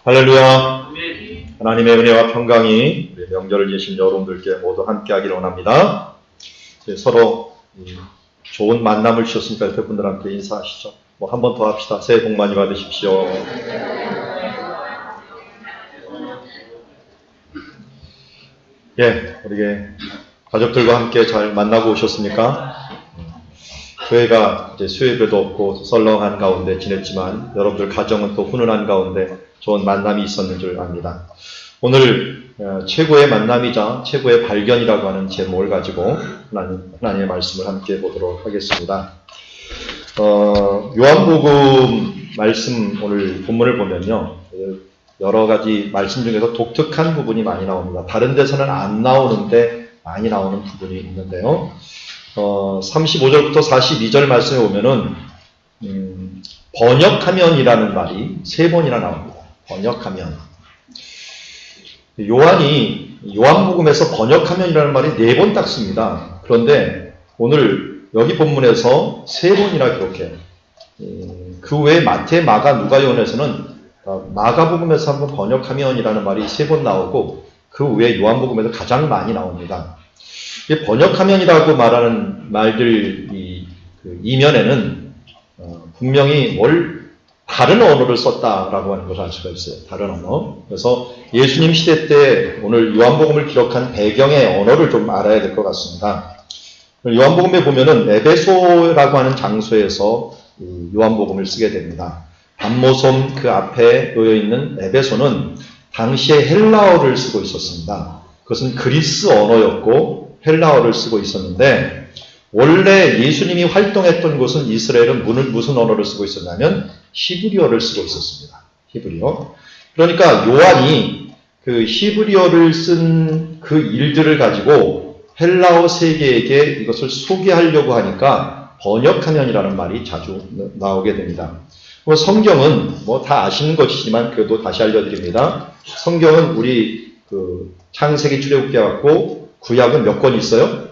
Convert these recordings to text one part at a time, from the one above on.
할렐루야. 하나님의 은혜와 평강이 우리 명절을 계신 여러분들께 모두 함께하기를 원합니다. 서로 좋은 만남을 주셨으니까 옆에 분들한테 인사하시죠. 한 번 더 합시다. 새해 복 많이 받으십시오. 우리 가족들과 함께 잘 만나고 오셨습니까? 교회가 이제 수요예배도 없고 썰렁한 가운데 지냈지만 여러분들 가정은 또 훈훈한 가운데 좋은 만남이 있었는 줄 압니다. 오늘 최고의 만남이자 최고의 발견이라고 하는 제목을 가지고 하나님의 말씀을 함께 보도록 하겠습니다. 요한복음 말씀 오늘 본문을 보면요, 여러 가지 말씀 중에서 독특한 부분이 많이 나옵니다. 다른 데서는 안 나오는데 많이 나오는 부분이 있는데요. 35절부터 42절 말씀에 보면은 번역하면이라는 말이 3번이나 나옵니다. 번역하면. 요한이 요한복음에서 번역하면이라는 말이 4번 딱 씁니다. 그런데 오늘 여기 본문에서 3번이나 기록해요. 그 외에 마태, 마가, 누가, 요한에서는 마가복음에서 한번 번역하면이라는 말이 3번 나오고 그 외에 요한복음에서 가장 많이 나옵니다. 번역하면이라고 말하는 말들 이면에는 분명히 다른 언어를 썼다라고 하는 것을 알 수가 있어요. 다른 언어. 그래서 예수님 시대 때 오늘 요한복음을 기록한 배경의 언어를 좀 알아야 될 것 같습니다. 요한복음에 보면은 에베소라고 하는 장소에서 요한복음을 쓰게 됩니다. 밤모섬 그 앞에 놓여 있는 에베소는 당시에 헬라어를 쓰고 있었습니다. 그것은 그리스 언어였고 헬라어를 쓰고 있었는데, 원래 예수님이 활동했던 곳은 이스라엘은 무슨 언어를 쓰고 있었냐면 히브리어를 쓰고 있었습니다. 히브리어. 그러니까 요한이 그 히브리어를 쓴 그 일들을 가지고 헬라어 세계에게 이것을 소개하려고 하니까 번역하면이라는 말이 자주 나오게 됩니다. 성경은 다 아시는 것이지만 그래도 다시 알려드립니다. 성경은 우리 창세기 출애굽기 갖고 구약은 몇 권 있어요?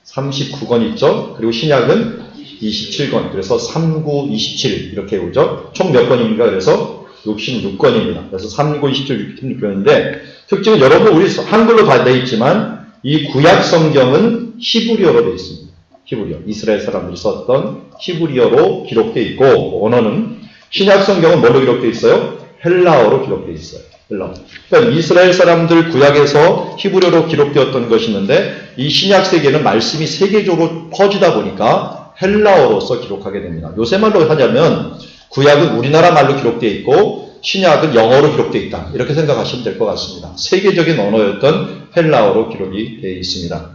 39권 있죠? 그리고 신약은 27권. 그래서 39, 27 이렇게 오죠? 총 몇 권입니까? 그래서 66권입니다. 그래서 39, 27, 66권인데 특징은 여러분 우리 한글로 다 되어 있지만 이 구약 성경은 히브리어로 되어 있습니다. 히브리어. 이스라엘 사람들이 썼던 히브리어로 기록되어 있고, 언어는 신약 성경은 뭘로 기록되어 있어요? 헬라어로 기록되어 있어요. 그러니까 이스라엘 사람들 구약에서 히브리어로 기록되었던 것이 있는데 이 신약 세계는 말씀이 세계적으로 퍼지다 보니까 헬라어로서 기록하게 됩니다. 요새 말로 하자면 구약은 우리나라 말로 기록되어 있고 신약은 영어로 기록되어 있다. 이렇게 생각하시면 될 것 같습니다. 세계적인 언어였던 헬라어로 기록이 되어 있습니다.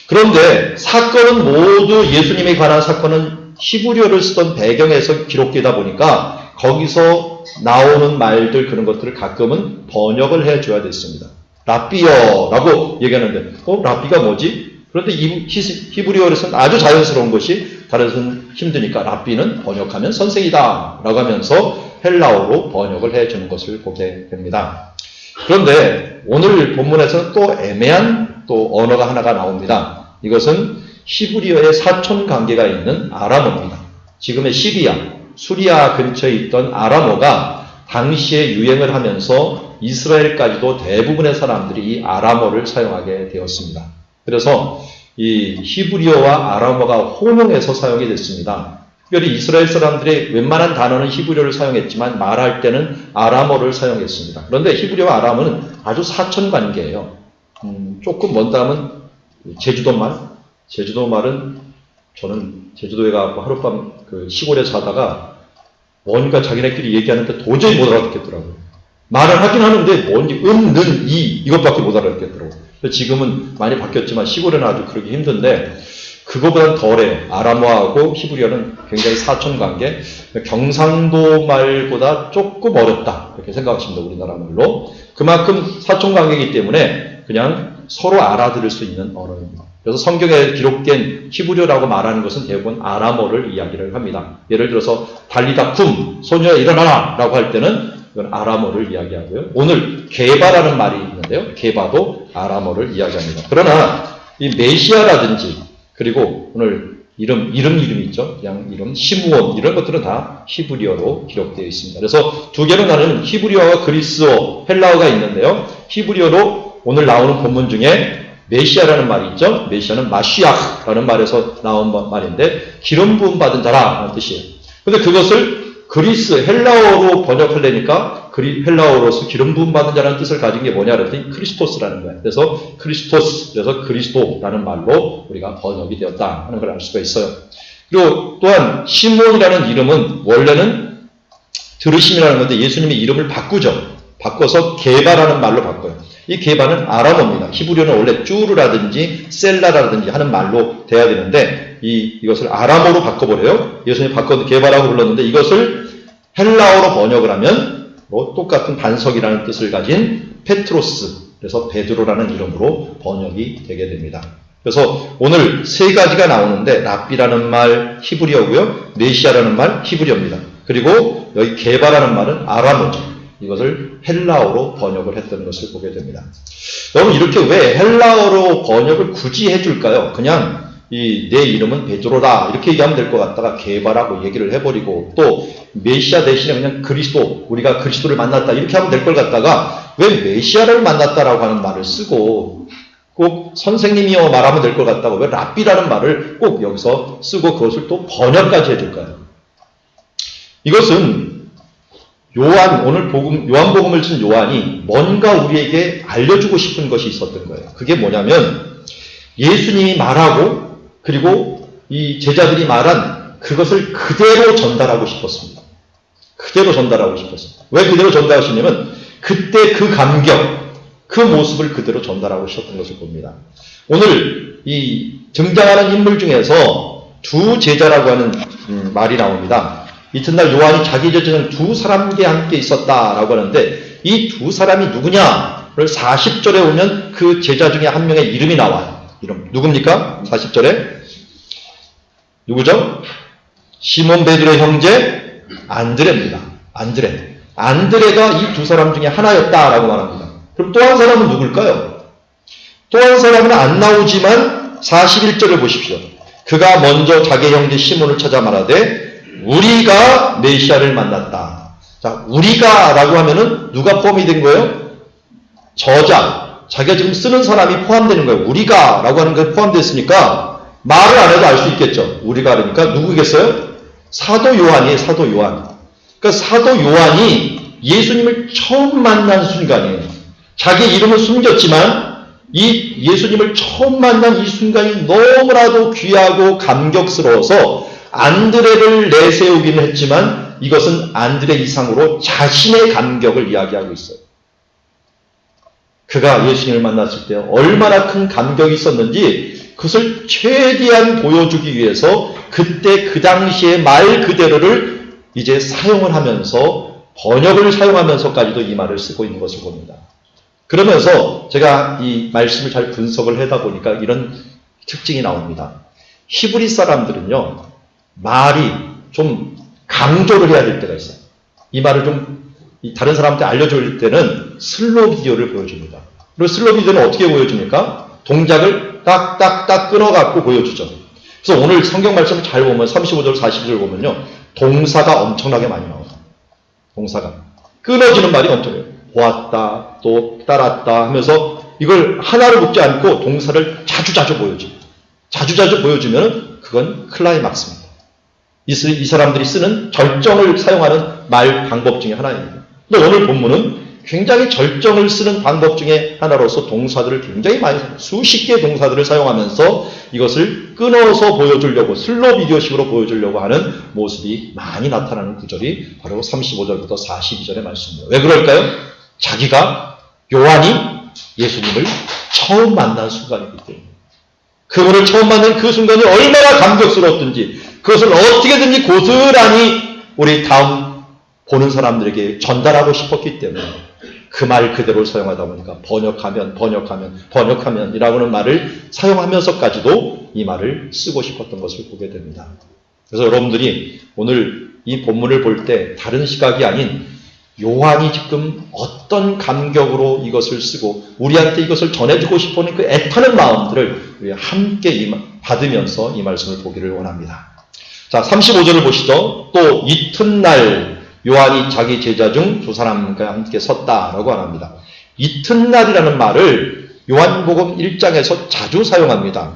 그런데 사건은 모두 예수님에 관한 사건은 히브리어를 쓰던 배경에서 기록되다 보니까 거기서 나오는 말들 그런 것들을 가끔은 번역을 해줘야 됐습니다. 랍비어라고 얘기하는데 랍비가 뭐지? 그런데 히브리어에서는 아주 자연스러운 것이 다른 데서는 힘드니까 랍비는 번역하면 선생이다 라고 하면서 헬라어로 번역을 해주는 것을 보게 됩니다. 그런데 오늘 본문에서는 또 애매한 언어가 하나가 나옵니다. 이것은 히브리어의 사촌 관계가 있는 아람어입니다. 지금의 수리아 근처에 있던 아람어가 당시에 유행을 하면서 이스라엘까지도 대부분의 사람들이 이 아람어를 사용하게 되었습니다. 그래서 이 히브리어와 아람어가 혼용해서 사용이 됐습니다. 특별히 이스라엘 사람들이 웬만한 단어는 히브리어를 사용했지만 말할 때는 아람어를 사용했습니다. 그런데 히브리어와 아람어는 아주 사촌 관계예요. 조금 먼 다음은 제주도 말은 저는 제주도에 가서 하룻밤 시골에 자다가 뭔가 자기네끼리 얘기하는데 도저히 못 알아듣겠더라고요. 말을 하긴 하는데 뭔지 는, 이것밖에 못 알아듣겠더라고요. 지금은 많이 바뀌었지만 시골에는 아주 그러기 힘든데 그거보다는 덜해요. 아람어하고 히브리어는 굉장히 사촌관계, 경상도 말보다 조금 어렵다 이렇게 생각하십니다. 우리나라 말로. 그만큼 사촌관계이기 때문에 그냥 서로 알아들을 수 있는 언어입니다. 그래서 성경에 기록된 히브리어라고 말하는 것은 대부분 아람어를 이야기를 합니다. 예를 들어서 달리다 쿰, 소녀야 일어나라 라고 할 때는 이건 아람어를 이야기하고요. 오늘 게바라는 말이 있는데요. 게바도 아람어를 이야기합니다. 그러나 이 메시아라든지 그리고 오늘 이름 있죠. 그냥 이름, 시므온, 이런 것들은 다 히브리어로 기록되어 있습니다. 그래서 두 개로 나누는 히브리어와 그리스어, 헬라어가 있는데요. 히브리어로 오늘 나오는 본문 중에 메시아라는 말이 있죠. 메시아는 마시아라는 말에서 나온 말인데, 기름 부음 받은 자라는 뜻이에요. 근데 그것을 그리스, 헬라어로 번역하려니까 헬라어로서 기름 부음 받은 자라는 뜻을 가진 게 뭐냐 그랬더니 크리스토스라는 거예요. 그래서 크리스토스, 그래서 그리스도라는 말로 우리가 번역이 되었다 하는 걸 알 수가 있어요. 그리고 또한 시몬이라는 이름은 원래는 들으심이라는 건데 예수님의 이름을 바꿔서 게바라는 말로 바꿔요. 이 게바는 아람어입니다. 히브리어는 원래 쭈르라든지 셀라라든지 하는 말로 돼야 되는데 이것을 아람어로 바꿔버려요. 예수님이 게바라고 불렀는데 이것을 헬라어로 번역을 하면 똑같은 반석이라는 뜻을 가진 페트로스, 그래서 베드로라는 이름으로 번역이 되게 됩니다. 그래서 오늘 세 가지가 나오는데 랍비라는 말 히브리어고요. 메시아라는 말 히브리어입니다. 그리고 여기 게바라는 말은 아람어죠. 이것을 헬라어로 번역을 했던 것을 보게 됩니다. 여러분 이렇게 왜 헬라어로 번역을 굳이 해줄까요? 그냥 내 이름은 베드로다 이렇게 얘기하면 될 것 같다가 게바라고 얘기를 해버리고 또 메시아 대신에 그냥 그리스도, 우리가 그리스도를 만났다 이렇게 하면 될 걸 같다가 왜 메시아를 만났다라고 하는 말을 쓰고 꼭 선생님이여 말하면 될 것 같다고 왜 랍비라는 말을 꼭 여기서 쓰고 그것을 또 번역까지 해줄까요? 이것은 오늘 요한복음을 쓴 요한이 뭔가 우리에게 알려주고 싶은 것이 있었던 거예요. 그게 뭐냐면 예수님이 말하고 그리고 이 제자들이 말한 그것을 그대로 전달하고 싶었습니다. 그대로 전달하고 싶었어요. 왜 그대로 전달하시냐면 그때 그 감격, 그 모습을 그대로 전달하고 싶었던 것을 봅니다. 오늘 이 등장하는 인물 중에서 두 제자라고 하는 말이 나옵니다. 이튿날 요한이 자기 제자는 두 사람과 함께 있었다라고 하는데 이 두 사람이 누구냐를 40절에 오면 그 제자 중에 한 명의 이름이 나와요. 이름 누굽니까? 40절에 누구죠? 시몬 베드로의 형제 안드레입니다. 안드레가 이 두 사람 중에 하나였다라고 말합니다. 그럼 또 한 사람은 누굴까요? 또 한 사람은 안 나오지만 41절을 보십시오. 그가 먼저 자기 형제 시몬을 찾아 말하되 우리가 메시아를 만났다. 자, 우리가라고 하면은 누가 포함이 된 거예요? 저자, 자기가 지금 쓰는 사람이 포함되는 거예요. 우리가라고 하는 게 포함됐으니까 말을 안 해도 알 수 있겠죠. 우리가 그러니까 누구겠어요? 사도 요한이에요. 사도 요한. 그러니까 사도 요한이 예수님을 처음 만난 순간이에요. 자기 이름은 숨겼지만 이 예수님을 처음 만난 이 순간이 너무나도 귀하고 감격스러워서 안드레를 내세우기는 했지만 이것은 안드레 이상으로 자신의 감격을 이야기하고 있어요. 그가 예수님을 만났을 때 얼마나 큰 감격이 있었는지 그것을 최대한 보여주기 위해서 그때 그 당시의 말 그대로를 이제 사용을 하면서 번역을 사용하면서까지도 이 말을 쓰고 있는 것을 봅니다. 그러면서 제가 이 말씀을 잘 분석을 하다 보니까 이런 특징이 나옵니다. 히브리 사람들은요, 말이 좀 강조를 해야 될 때가 있어요. 이 말을 좀 다른 사람한테 알려줄 때는 슬로우 비디오를 보여줍니다. 그리고 슬로우 비디오는 어떻게 보여줍니까? 동작을 딱딱딱 끊어갖고 보여주죠. 그래서 오늘 성경 말씀 잘 보면 35절, 40절 보면요. 동사가 엄청나게 많이 나와요. 동사가. 끊어지는 말이 엄청나요. 보았다, 또 따랐다 하면서 이걸 하나를 묶지 않고 동사를 자주자주 보여줘요. 자주자주 보여주면 그건 클라이막스입니다. 이 사람들이 쓰는 절정을 사용하는 말 방법 중에 하나입니다. 근데 오늘 본문은 굉장히 절정을 쓰는 방법 중에 하나로서 동사들을 굉장히 많이 수십 개의 동사들을 사용하면서 이것을 끊어서 보여주려고 슬로우 비디오식으로 보여주려고 하는 모습이 많이 나타나는 구절이 바로 35절부터 42절의 말씀입니다. 왜 그럴까요? 자기가 요한이 예수님을 처음 만난 순간이기 때문에 그분을 처음 만난 그 순간이 얼마나 감격스러웠든지 그것을 어떻게든지 고스란히 우리 다음 보는 사람들에게 전달하고 싶었기 때문에 그 말 그대로 사용하다 보니까 번역하면 이라고 하는 말을 사용하면서까지도 이 말을 쓰고 싶었던 것을 보게 됩니다. 그래서 여러분들이 오늘 이 본문을 볼 때 다른 시각이 아닌 요한이 지금 어떤 감격으로 이것을 쓰고 우리한테 이것을 전해주고 싶어하는 그 애타는 마음들을 우리 함께 받으면서 이 말씀을 보기를 원합니다. 자, 35절을 보시죠. 또 이튿날 요한이 자기 제자 중 두 사람과 함께 섰다라고 합니다. 이튿날이라는 말을 요한복음 1장에서 자주 사용합니다.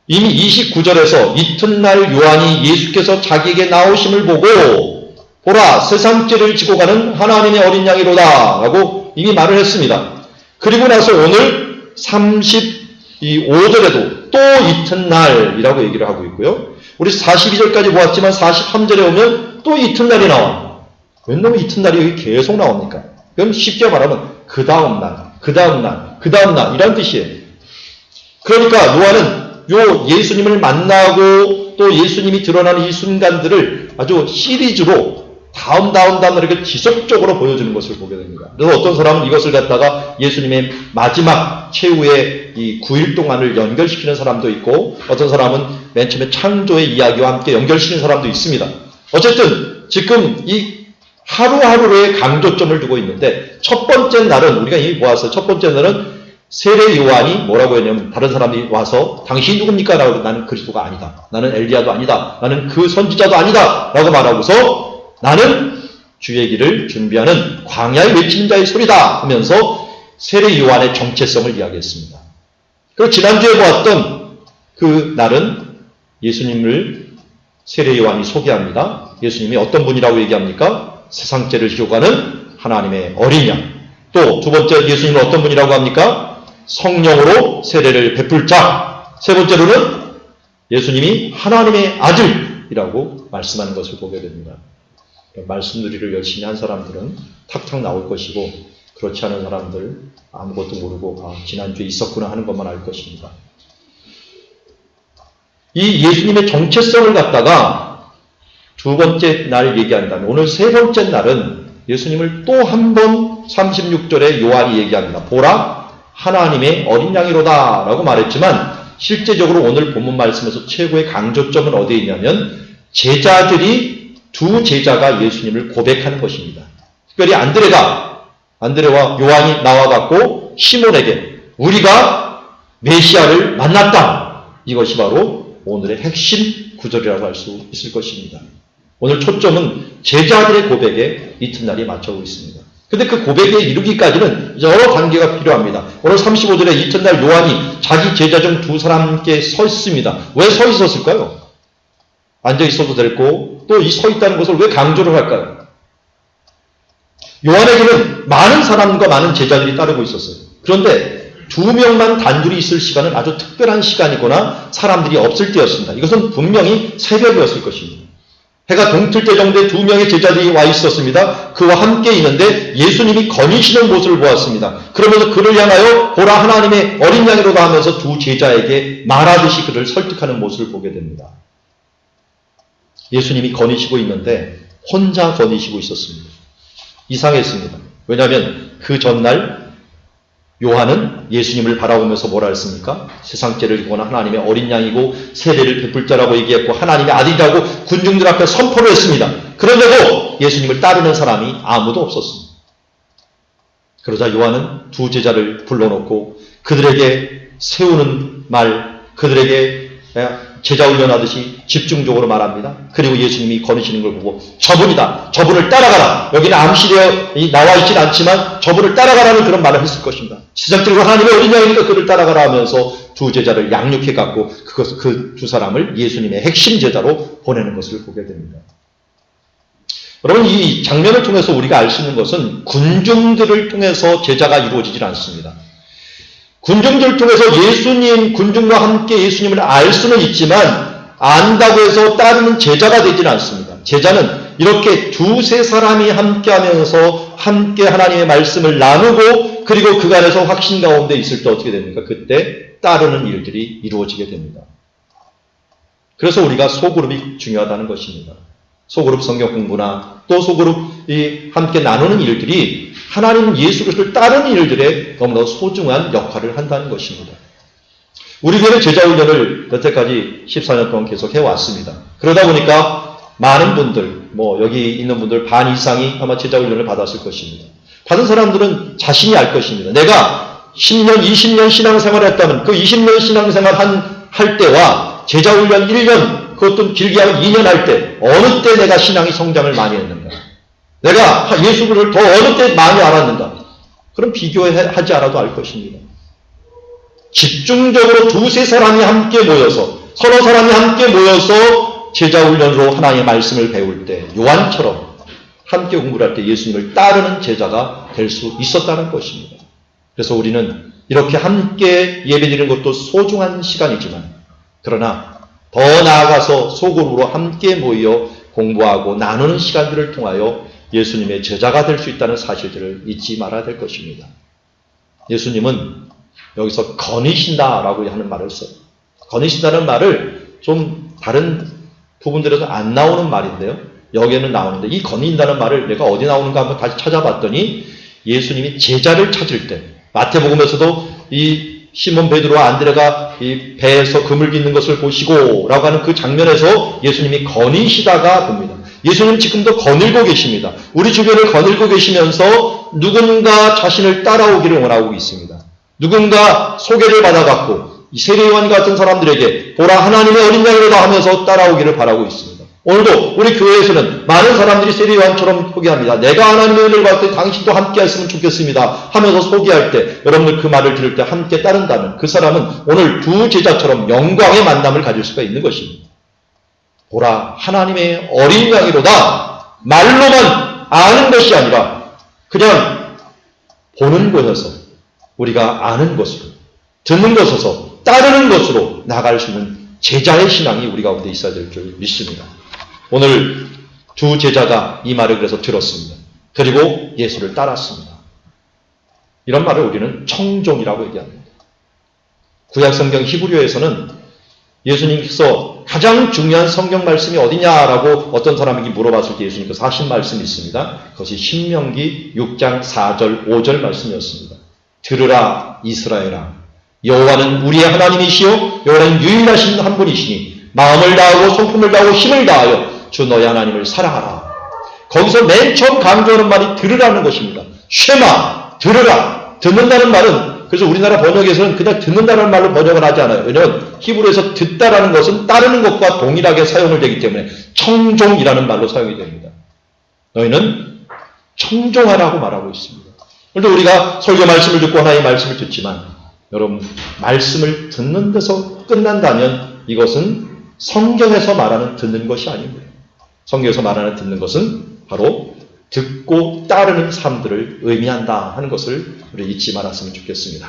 이미 29절에서 이튿날 요한이 예수께서 자기에게 나오심을 보고 보라 세상죄를 지고 가는 하나님의 어린 양이로다 라고 이미 말을 했습니다. 그리고 나서 오늘 35절에도 또 이튿날이라고 얘기를 하고 있고요. 우리 42절까지 보았지만 43절에 오면 또 이튿날이 나와. 왜 너무 이튿날이 여기 계속 나옵니까? 그럼 쉽게 말하면 그 다음날, 그 다음날, 그 다음날 이란 뜻이에요. 그러니까 요한은 요 예수님을 만나고 또 예수님이 드러나는 이 순간들을 아주 시리즈로 다음 이렇게 지속적으로 보여주는 것을 보게 됩니다. 그래서 어떤 사람은 이것을 갖다가 예수님의 마지막 최후의 이 9일 동안을 연결시키는 사람도 있고 어떤 사람은 맨 처음에 창조의 이야기와 함께 연결시키는 사람도 있습니다. 어쨌든 지금 이 하루하루의 강조점을 두고 있는데 첫 번째 날은 우리가 이미 보았어요. 첫 번째 날은 세례 요한이 뭐라고 했냐면 다른 사람들이 와서 당신이 누굽니까? 라고 나는 그리스도가 아니다. 나는 엘리야도 아니다. 나는 그 선지자도 아니다. 라고 말하고서 나는 주의 길을 준비하는 광야에 외치는 자의 소리다 하면서 세례 요한의 정체성을 이야기했습니다. 그리고 지난주에 보았던 그 날은 예수님을 세례 요한이 소개합니다. 예수님이 어떤 분이라고 얘기합니까? 세상죄를 지고 가는 하나님의 어린 양. 또 두 번째 예수님은 어떤 분이라고 합니까? 성령으로 세례를 베풀 자. 세 번째로는 예수님이 하나님의 아들이라고 말씀하는 것을 보게 됩니다. 말씀놀이를 열심히 한 사람들은 탁탁 나올 것이고 그렇지 않은 사람들 아무것도 모르고 지난주에 있었구나 하는 것만 알 것입니다. 이 예수님의 정체성을 갖다가 두 번째 날 얘기한다면 오늘 세 번째 날은 예수님을 또 한 번 36절에 요한이 얘기합니다. 보라 하나님의 어린 양이로다 라고 말했지만 실제적으로 오늘 본문 말씀에서 최고의 강조점은 어디에 있냐면 제자들이 두 제자가 예수님을 고백하는 것입니다. 특별히 안드레와 요한이 나와갖고 시몬에게 우리가 메시아를 만났다. 이것이 바로 오늘의 핵심 구절이라고 할 수 있을 것입니다. 오늘 초점은 제자들의 고백에 이튿날이 맞춰오고 있습니다. 근데 그 고백에 이르기까지는 여러 단계가 필요합니다. 오늘 35절에 이튿날 요한이 자기 제자 중 두 사람께 서 있습니다. 왜 서 있었을까요? 앉아 있어도 되고 또 이 서 있다는 것을 왜 강조를 할까요? 요한에게는 많은 사람과 많은 제자들이 따르고 있었어요. 그런데 두 명만 단둘이 있을 시간은 아주 특별한 시간이거나 사람들이 없을 때였습니다. 이것은 분명히 새벽이었을 것입니다. 해가 동틀 때 정도에 두 명의 제자들이 와 있었습니다. 그와 함께 있는데 예수님이 거니시는 모습을 보았습니다. 그러면서 그를 향하여 보라 하나님의 어린 양이로다 하면서 두 제자에게 말하듯이 그를 설득하는 모습을 보게 됩니다. 예수님이 거니시고 있는데 혼자 거니시고 있었습니다. 이상했습니다. 왜냐하면 그 전날 요한은 예수님을 바라보면서 뭐라 했습니까? 세상죄를 지고 가는 하나님의 어린 양이고 세례를 베풀 자라고 얘기했고 하나님의 아들이라고 군중들 앞에 선포를 했습니다. 그런데도 예수님을 따르는 사람이 아무도 없었습니다. 그러자 요한은 두 제자를 불러놓고 그들에게 세우는 말, 그들에게 제자 훈련하듯이 집중적으로 말합니다. 그리고 예수님이 거니시는 걸 보고 저분이다. 저분을 따라가라. 여기는 암시되어 나와 있진 않지만 저분을 따라가라는 그런 말을 했을 것입니다. 세상적으로 하나님의 어린 양이니까 그를 따라가라 하면서 두 제자를 양육해 갖고 그 두 사람을 예수님의 핵심 제자로 보내는 것을 보게 됩니다. 여러분 이 장면을 통해서 우리가 알 수 있는 것은 군중들을 통해서 제자가 이루어지질 않습니다. 군중들을 통해서 군중과 함께 예수님을 알 수는 있지만 안다고 해서 따르는 제자가 되지는 않습니다. 제자는 이렇게 두세 사람이 함께 하면서 함께 하나님의 말씀을 나누고 그리고 그간에서 확신 가운데 있을 때 어떻게 됩니까? 그때 따르는 일들이 이루어지게 됩니다. 그래서 우리가 소그룹이 중요하다는 것입니다. 소그룹 성경 공부나 또 소그룹이 함께 나누는 일들이 하나님 예수 그리스도를 따르는 일들에 너무나 소중한 역할을 한다는 것입니다. 우리 교회는 제자훈련을 여태까지 14년 동안 계속 해왔습니다. 그러다 보니까 많은 분들, 여기 있는 분들 반 이상이 아마 제자훈련을 받았을 것입니다. 받은 사람들은 자신이 알 것입니다. 내가 10년, 20년 신앙생활을 했다면 그 20년 신앙생활 한 할 때와 제자훈련 1년, 그것도 길게 하면 2년 할 때, 어느 때 내가 신앙의 성장을 많이 했는가? 내가 예수를 더 어느 때 많이 알았는가? 그럼 비교하지 않아도 알 것입니다. 집중적으로 두세 사람이 함께 모여서, 서너 사람이 함께 모여서 제자훈련으로 하나님의 말씀을 배울 때, 요한처럼 함께 공부를 할 때 예수님을 따르는 제자가 될 수 있었다는 것입니다. 그래서 우리는 이렇게 함께 예배드리는 것도 소중한 시간이지만, 그러나 더 나아가서 소그룹으로 함께 모여 공부하고 나누는 시간들을 통하여 예수님의 제자가 될 수 있다는 사실들을 잊지 말아야 될 것입니다. 예수님은 여기서 거니신다라고 하는 말을 써요. 거니신다는 말을 좀 다른 부분들에서 안 나오는 말인데요. 여기에는 나오는데, 이 거닌다는 말을 내가 어디 나오는가 한번 다시 찾아봤더니 예수님이 제자를 찾을 때, 마태복음에서도 이 시몬 베드로와 안드레가 이 배에서 그물 깃는 것을 보시고 라고 하는 그 장면에서 예수님이 거니시다가 봅니다. 예수님 지금도 거닐고 계십니다. 우리 주변을 거닐고 계시면서 누군가 자신을 따라오기를 원하고 있습니다. 누군가 소개를 받아갖고 이 세례요한 같은 사람들에게 보라 하나님의 어린 양이로다 하면서 따라오기를 바라고 있습니다. 오늘도 우리 교회에서는 많은 사람들이 세례요한처럼 소개합니다. 내가 하나님의 은혜를 받을 때 당신도 함께 했으면 좋겠습니다 하면서 소개할 때, 여러분들 그 말을 들을 때 함께 따른다면 그 사람은 오늘 두 제자처럼 영광의 만남을 가질 수가 있는 것입니다. 보라 하나님의 어린 양이로다 말로만 아는 것이 아니라 그냥 보는 것에서, 우리가 아는 것으로, 듣는 것에서 따르는 것으로 나갈 수 있는 제자의 신앙이 우리 가운데 있어야 될 줄 믿습니다. 오늘 두 제자가 이 말을 그래서 들었습니다. 그리고 예수를 따랐습니다. 이런 말을 우리는 청종이라고 얘기합니다. 구약성경 히브리어에서는 예수님께서 가장 중요한 성경 말씀이 어디냐라고 어떤 사람에게 물어봤을 때 예수님께서 하신 말씀이 있습니다. 그것이 신명기 6장 4절 5절 말씀이었습니다. 들으라 이스라엘아, 여호와는 우리의 하나님이시요 여호와는 유일하신 한 분이시니 마음을 다하고 성품을 다하고 힘을 다하여 주 너의 하나님을 사랑하라. 거기서 맨 처음 강조하는 말이 들으라는 것입니다. 쉐마, 들으라. 듣는다는 말은, 그래서 우리나라 번역에서는 그냥 듣는다는 말로 번역을 하지 않아요. 왜냐하면 히브리에서 듣다라는 것은 따르는 것과 동일하게 사용을 되기 때문에 청종이라는 말로 사용이 됩니다. 너희는 청종하라고 말하고 있습니다. 그런데 우리가 설교 말씀을 듣고 하나님의 말씀을 듣지만, 여러분 말씀을 듣는 데서 끝난다면 이것은 성경에서 말하는 듣는 것이 아닙니다. 성경에서 말하는 듣는 것은 바로 듣고 따르는 삶들을 의미한다 하는 것을 우리 잊지 말았으면 좋겠습니다.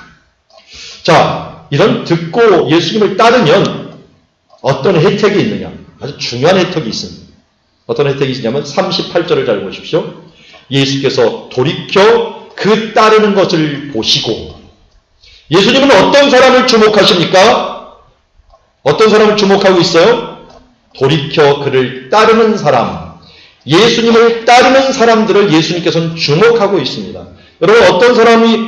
자, 이런 듣고 예수님을 따르면 어떤 혜택이 있느냐? 아주 중요한 혜택이 있습니다. 어떤 혜택이 있냐면 38절을 잘 보십시오. 예수께서 돌이켜 그 따르는 것을 보시고, 예수님은 어떤 사람을 주목하십니까? 어떤 사람을 주목하고 있어요? 돌이켜 그를 따르는 사람, 예수님을 따르는 사람들을 예수님께서는 주목하고 있습니다. 여러분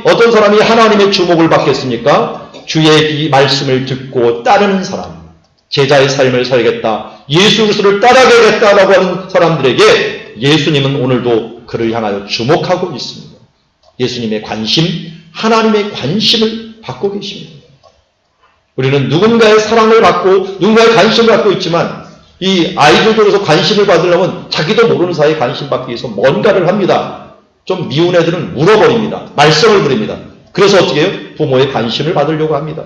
어떤 사람이 하나님의 주목을 받겠습니까? 주의 이 말씀을 듣고 따르는 사람, 제자의 삶을 살겠다, 예수 그리스도를 따라가겠다라고 하는 사람들에게 예수님은 오늘도 그를 향하여 주목하고 있습니다. 예수님의 관심, 하나님의 관심을 받고 계십니다. 우리는 누군가의 사랑을 받고 누군가의 관심을 받고 있지만, 이 아이들로서 관심을 받으려면 자기도 모르는 사이에 관심 받기 위해서 뭔가를 합니다. 좀 미운 애들은 물어버립니다. 말썽을 부립니다. 그래서 어떻게 해요? 부모의 관심을 받으려고 합니다.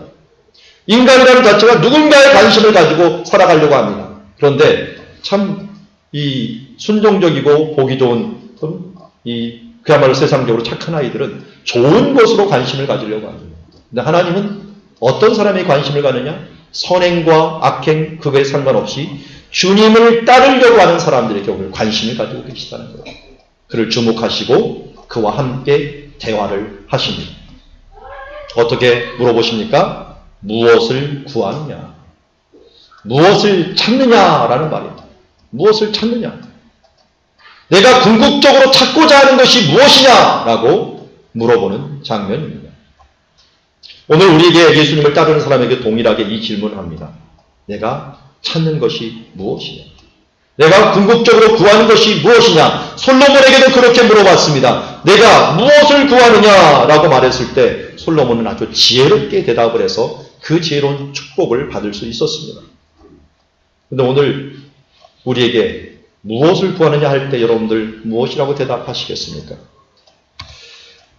인간이라는 자체가 누군가의 관심을 가지고 살아가려고 합니다. 그런데 참 이 순종적이고 보기 좋은 그야말로 세상적으로 착한 아이들은 좋은 것으로 관심을 가지려고 합니다. 근데 하나님은 어떤 사람이 관심을 가느냐? 선행과 악행 그거에 상관없이 주님을 따르려고 하는 사람들에게 오늘 관심을 가지고 계시다는 거예요. 그를 주목하시고 그와 함께 대화를 하십니다. 어떻게 물어보십니까? 무엇을 구하느냐? 무엇을 찾느냐라는 말입니다. 무엇을 찾느냐? 내가 궁극적으로 찾고자 하는 것이 무엇이냐라고 물어보는 장면입니다. 오늘 우리에게 예수님을 따르는 사람에게 동일하게 이 질문을 합니다. 내가 찾는 것이 무엇이냐? 내가 궁극적으로 구하는 것이 무엇이냐? 솔로몬에게도 그렇게 물어봤습니다. 내가 무엇을 구하느냐라고 말했을 때 솔로몬은 아주 지혜롭게 대답을 해서 그 지혜로운 축복을 받을 수 있었습니다. 그런데 오늘 우리에게 무엇을 구하느냐 할 때 여러분들 무엇이라고 대답하시겠습니까?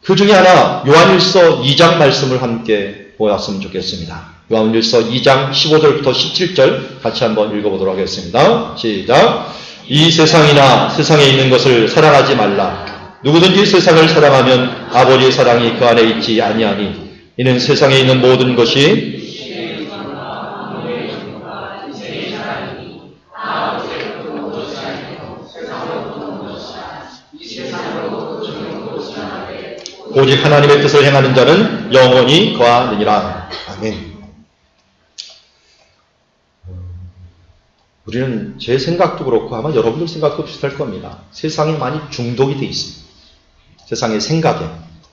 그 중에 하나 요한일서 2장 말씀을 함께 보았으면 좋겠습니다. 요한일서 2장 15절부터 17절 같이 한번 읽어보도록 하겠습니다. 시작. 이 세상이나 세상에 있는 것을 사랑하지 말라. 누구든지 세상을 사랑하면 아버지의 사랑이 그 안에 있지 아니하니 이는 세상에 있는 모든 것이 오직 하나님의 뜻을 행하는 자는 영원히 거하느니라. 아멘. 우리는 제 생각도 그렇고 아마 여러분들 생각도 비슷할 겁니다. 세상에 많이 중독이 돼 있습니다. 세상의 생각에.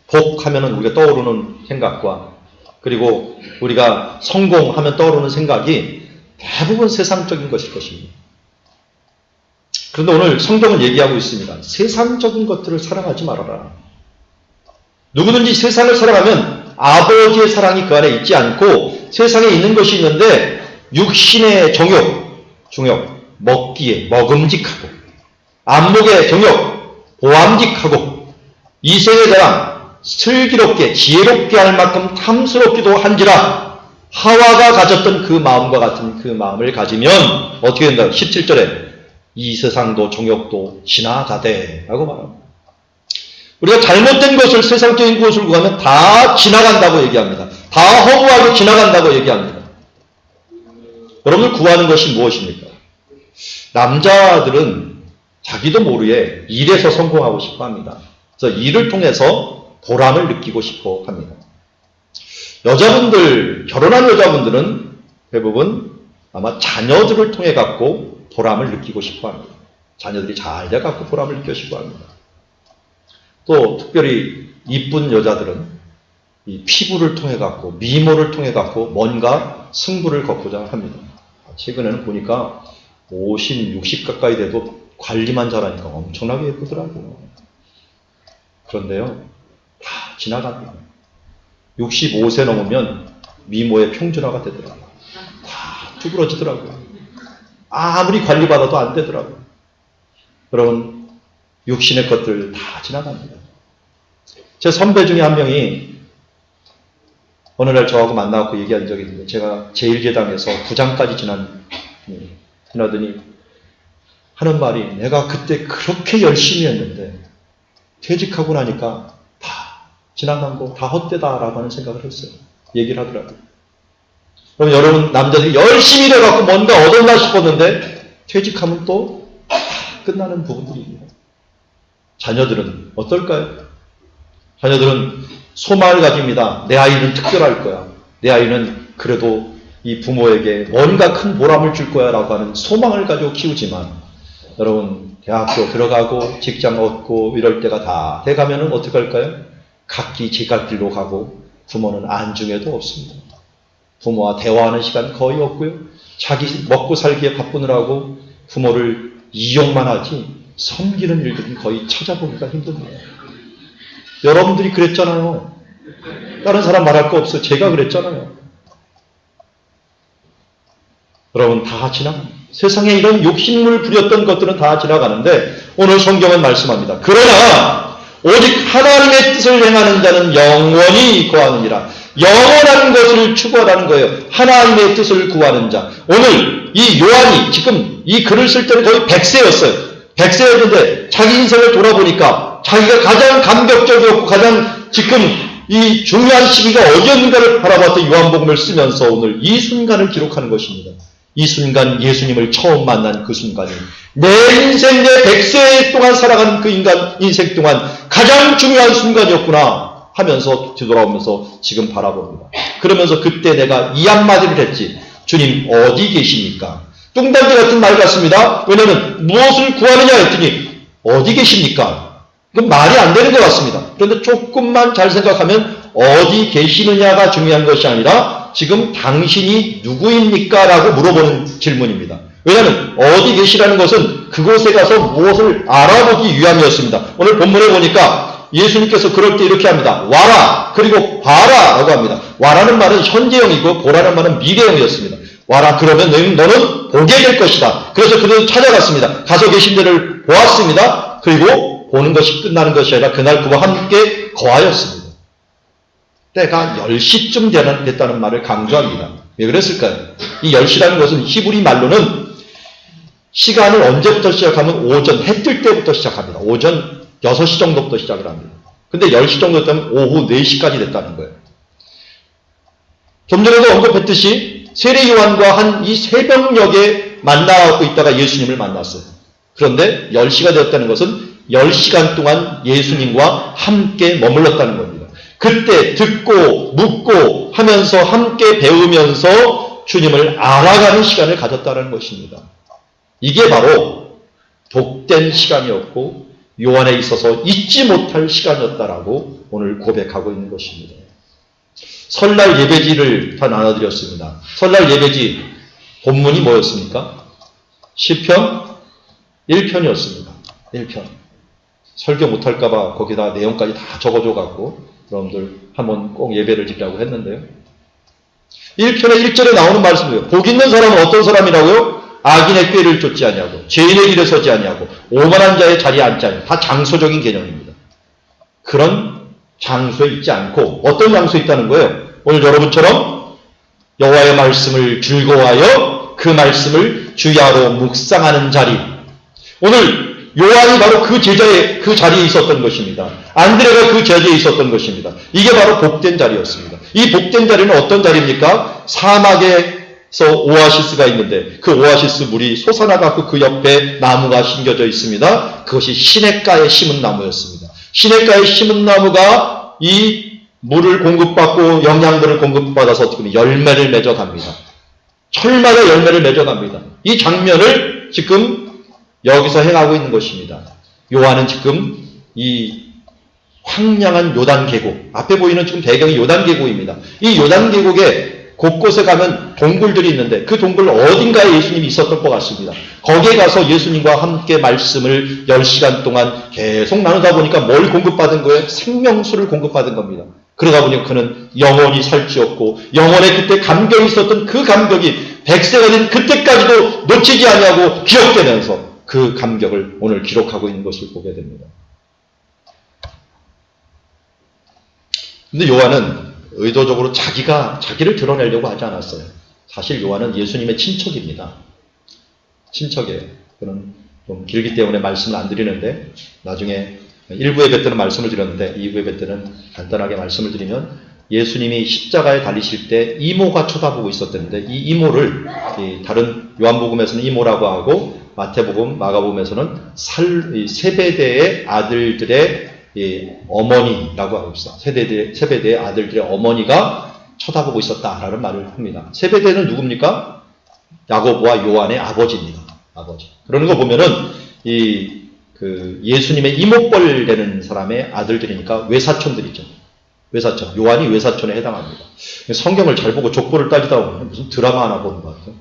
복하면은 우리가 떠오르는 생각과 그리고 우리가 성공하면 떠오르는 생각이 대부분 세상적인 것일 것입니다. 그런데 오늘 성경은 얘기하고 있습니다. 세상적인 것들을 사랑하지 말아라. 누구든지 세상을 사랑하면 아버지의 사랑이 그 안에 있지 않고 세상에 있는 것이 있는데 육신의 중욕, 먹기에 먹음직하고 안목의 정욕, 보암직하고 이생의 자랑, 슬기롭게 지혜롭게 할 만큼 탐스럽기도 한지라 하와가 가졌던 그 마음과 같은 그 마음을 가지면 어떻게 된다? 17절에 이 세상도 정욕도 지나가되 라고 말합니다. 우리가 잘못된 것을 세상적인 것을 구하면 다 지나간다고 얘기합니다. 다 허무하고 지나간다고 얘기합니다. 여러분들 구하는 것이 무엇입니까? 남자들은 자기도 모르게 일에서 성공하고 싶어 합니다. 그래서 일을 통해서 보람을 느끼고 싶어 합니다. 여자분들, 결혼한 여자분들은 대부분 아마 자녀들을 통해 갖고 보람을 느끼고 싶어 합니다. 자녀들이 잘 돼갖고 보람을 느끼고 싶어 합니다. 또 특별히 이쁜 여자들은 이 피부를 통해 갖고 미모를 통해 갖고 뭔가 승부를 걷고자 합니다. 최근에는 보니까 50, 60 가까이 돼도 관리만 잘하니까 엄청나게 예쁘더라고요. 그런데요, 다 지나갑니다. 65세 넘으면 미모의 평준화가 되더라고요. 다 쭈그러지더라고요. 아무리 관리받아도 안 되더라고요. 여러분, 육신의 것들 다 지나갑니다. 제 선배 중에 한 명이 어느 날 저하고 만나고 얘기한 적이 있는데 제가 제1계당에서 부장까지 지나더니 하는 말이 내가 그때 그렇게 열심히 했는데 퇴직하고 나니까 다 지나간 거 다 헛되다라고 하는 생각을 했어요. 얘기를 하더라고요. 그럼 여러분 남자들이 열심히 일해갖고 뭔가 얻었나 싶었는데 퇴직하면 또 다 끝나는 부분들입니다. 자녀들은 어떨까요? 자녀들은 소망을 가집니다. 내 아이는 특별할 거야. 내 아이는 그래도 이 부모에게 뭔가 큰 보람을 줄 거야 라고 하는 소망을 가지고 키우지만 여러분 대학교 들어가고 직장 얻고 이럴 때가 다 돼가면은 어떻게 할까요? 각기 제 갈 길로 가고 부모는 안중에도 없습니다. 부모와 대화하는 시간 거의 없고요. 자기 먹고 살기에 바쁘느라고 부모를 이용만 하지 섬기는 일들은 거의 찾아보기가 힘듭니다. 여러분들이 그랬잖아요. 다른 사람 말할 거 없어요. 제가 그랬잖아요. 여러분 다 지나갑니다. 세상에 이런 욕심을 부렸던 것들은 다 지나가는데 오늘 성경은 말씀합니다. 그러나 오직 하나님의 뜻을 행하는 자는 영원히 거하느니라. 영원한 것을 추구하라는 거예요. 하나님의 뜻을 구하는 자. 오늘 이 요한이 지금 이 글을 쓸 때는 거의 100세였어요. 100세였는데 자기 인생을 돌아보니까 자기가 가장 감격적이었고 가장 지금 이 중요한 시기가 어디였는가를 바라봤던 요한복음을 쓰면서 오늘 이 순간을 기록하는 것입니다. 이 순간 예수님을 처음 만난 그 순간이 내 인생 내 100세 동안 살아가는 그 인생 동안 가장 중요한 순간이었구나 하면서 뒤돌아오면서 지금 바라봅니다. 그러면서 그때 내가 이 한마디를 했지. 주님 어디 계십니까? 뚱딴지 같은 말 같습니다. 왜냐하면 무엇을 구하느냐 했더니 어디 계십니까? 그건 말이 안 되는 것 같습니다. 그런데 조금만 잘 생각하면 어디 계시느냐가 중요한 것이 아니라 지금 당신이 누구입니까? 라고 물어보는 질문입니다. 왜냐하면 어디 계시라는 것은 그곳에 가서 무엇을 알아보기 위함이었습니다. 오늘 본문에 보니까 예수님께서 그럴 때 이렇게 합니다. 와라! 그리고 봐라! 라고 합니다. 와라는 말은 현재형이고 보라는 말은 미래형이었습니다. 와라 그러면 너는 보게 될 것이다. 그래서 그들은 찾아갔습니다. 가서 계신 데를 보았습니다. 그리고 보는 것이 끝나는 것이 아니라 그날 그와 함께 거하였습니다. 때가 10시쯤 됐다는 말을 강조합니다. 왜 그랬을까요? 이 10시라는 것은 히브리 말로는 시간을 언제부터 시작하면 오전 해 뜰 때부터 시작합니다. 오전 6시 정도부터 시작을 합니다. 근데 10시 정도 되면 오후 4시까지 됐다는 거예요. 좀 전에도 언급했듯이 세례 요한과 한 이 새벽녘에 만나고 있다가 예수님을 만났어요. 그런데 10시가 되었다는 것은 10시간 동안 예수님과 함께 머물렀다는 겁니다. 그때 듣고 묻고 하면서 함께 배우면서 주님을 알아가는 시간을 가졌다는 것입니다. 이게 바로 복된 시간이었고 요한에 있어서 잊지 못할 시간이었다라고 오늘 고백하고 있는 것입니다. 설날 예배지를 다 나눠드렸습니다. 설날 예배지 본문이 뭐였습니까? 시편 1편이었습니다. 1편. 설교 못할까봐 거기다 내용까지 다 적어줘갖고 여러분들 한번 꼭 예배를 드리라고 했는데요. 1편의 1절에 나오는 말씀이에요. 복 있는 사람은 어떤 사람이라고요? 악인의 꾀를 쫓지 아니하고 죄인의 길에 서지 아니하고 오만한 자의 자리에 앉지 아니하고 다 장소적인 개념입니다. 그런 장소에 있지 않고 어떤 장소에 있다는 거예요? 오늘 여러분처럼 여호와의 말씀을 즐거워하여 그 말씀을 주야로 묵상하는 자리. 오늘 요한이 바로 그 제자의 그 자리에 있었던 것입니다. 안드레가 그 자리에 있었던 것입니다. 이게 바로 복된 자리였습니다. 이 복된 자리는 어떤 자리입니까? 사막에서 오아시스가 있는데 그 오아시스 물이 솟아나가고 그 옆에 나무가 심겨져 있습니다. 그것이 시냇가에 심은 나무였습니다. 시냇가에 심은 나무가 이 물을 공급받고 영양분을 공급받아서 어떻게 보면 열매를 맺어갑니다. 철마다 열매를 맺어갑니다. 이 장면을 지금 여기서 행하고 있는 것입니다. 요한은 지금 이 황량한 요단 계곡, 앞에 보이는 지금 배경이 요단 계곡입니다. 이 요단 계곡에 곳곳에 가면 동굴들이 있는데 그 동굴 어딘가에 예수님이 있었던 것 같습니다. 거기에 가서 예수님과 함께 말씀을 10시간 동안 계속 나누다 보니까 뭘 공급받은 거예요? 생명수를 공급받은 겁니다. 그러다 보니 그는 영원히 살찌었고 영원에 그때 감격이 있었던 그 감격이 100세가 된 그때까지도 놓치지 아니하고 기억되면서 그 감격을 오늘 기록하고 있는 것을 보게 됩니다. 근데 요한은 의도적으로 자기를 드러내려고 하지 않았어요. 사실 요한은 예수님의 친척입니다. 친척이에요. 그는 좀 길기 때문에 말씀을 안 드리는데 나중에 1부 예배 때는 말씀을 드렸는데 2부 예배 때는 간단하게 말씀을 드리면 예수님이 십자가에 달리실 때 이모가 쳐다보고 있었는데 이 이모를 다른 요한복음에서는 이모라고 하고 마태복음, 마가복음에서는 세베대의 아들들의 어머니라고 하고 있어. 세베대의 아들들의 어머니가 쳐다보고 있었다라는 말을 합니다. 세베대는 누굽니까? 야고보와 요한의 아버지입니다. 아버지. 그러는 거 보면은 예수님의 이모뻘 되는 사람의 아들들이니까 외사촌들이죠. 외사촌. 요한이 외사촌에 해당합니다. 성경을 잘 보고 족보를 따지다 보면 무슨 드라마 하나 보는 것 같아요.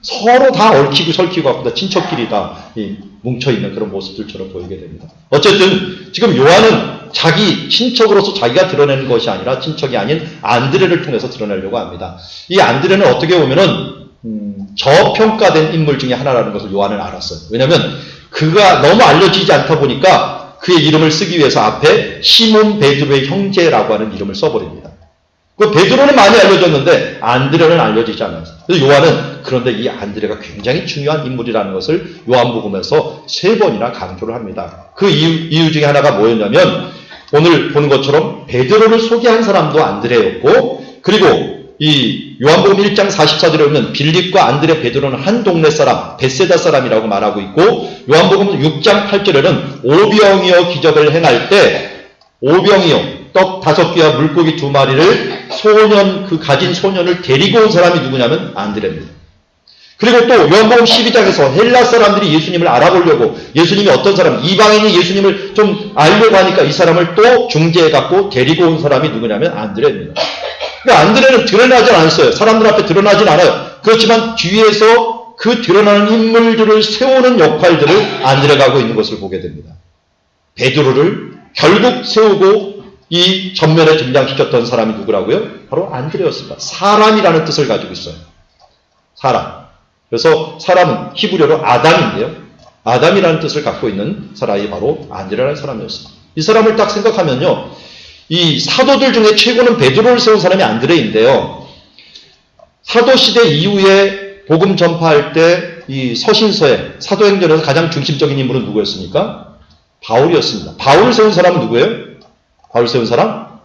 서로 다 얽히고 설키고 갖고 다 친척끼리 다 뭉쳐있는 그런 모습들처럼 보이게 됩니다. 어쨌든 지금 요한은 자기 친척으로서 자기가 드러내는 것이 아니라 친척이 아닌 안드레를 통해서 드러내려고 합니다. 이 안드레는 어떻게 보면은 저평가된 인물 중에 하나라는 것을 요한은 알았어요. 왜냐하면 그가 너무 알려지지 않다 보니까 그의 이름을 쓰기 위해서 앞에 시몬 베드로의 형제라고 하는 이름을 써버립니다. 그 베드로는 많이 알려졌는데 안드레는 알려지지 않았어요. 그래서 요한은 그런데 이 안드레가 굉장히 중요한 인물이라는 것을 요한복음에서 3번이나 강조를 합니다. 그 이유 중에 하나가 뭐였냐면 오늘 보는 것처럼 베드로를 소개한 사람도 안드레였고 그리고 이 요한복음 1장 44절에 보면 빌립과 안드레, 베드로는 한 동네 사람, 베세다 사람이라고 말하고 있고 요한복음 6장 8절에는 오병이어 기적을 행할 때 오병이어 떡 5개와 물고기 2마리를 그 가진 소년을 데리고 온 사람이 누구냐면 안드레입니다. 그리고 또 요한복음 12장에서 헬라 사람들이 예수님을 알아보려고 예수님이 어떤 사람, 이방인이 예수님을 좀 알려고 하니까 이 사람을 또 중재해갖고 데리고 온 사람이 누구냐면 안드레입니다. 그러니까 안드레는 드러나지 않았어요. 사람들 앞에 드러나진 않아요. 그렇지만 뒤에서 그 드러나는 인물들을 세우는 역할들을 안드레가 하고 있는 것을 보게 됩니다. 베드로를 결국 세우고 이 전면에 등장시켰던 사람이 누구라고요? 바로 안드레였습니다. 사람이라는 뜻을 가지고 있어요. 사람. 그래서 사람은 히브리어로 아담인데요. 아담이라는 뜻을 갖고 있는 사람이 바로 안드레라는 사람이었습니다. 이 사람을 딱 생각하면요. 이 사도들 중에 최고는 베드로를 세운 사람이 안드레인데요. 사도시대 이후에 복음 전파할 때 이 서신서에 사도행전에서 가장 중심적인 인물은 누구였습니까? 바울이었습니다. 바울을 세운 사람은 누구예요? 바울 세운 사람?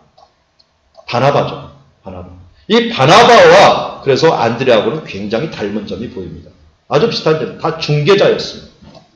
바나바죠. 바나바. 이 바나바와 그래서 안드레하고는 굉장히 닮은 점이 보입니다. 아주 비슷한 점. 다 중개자였습니다.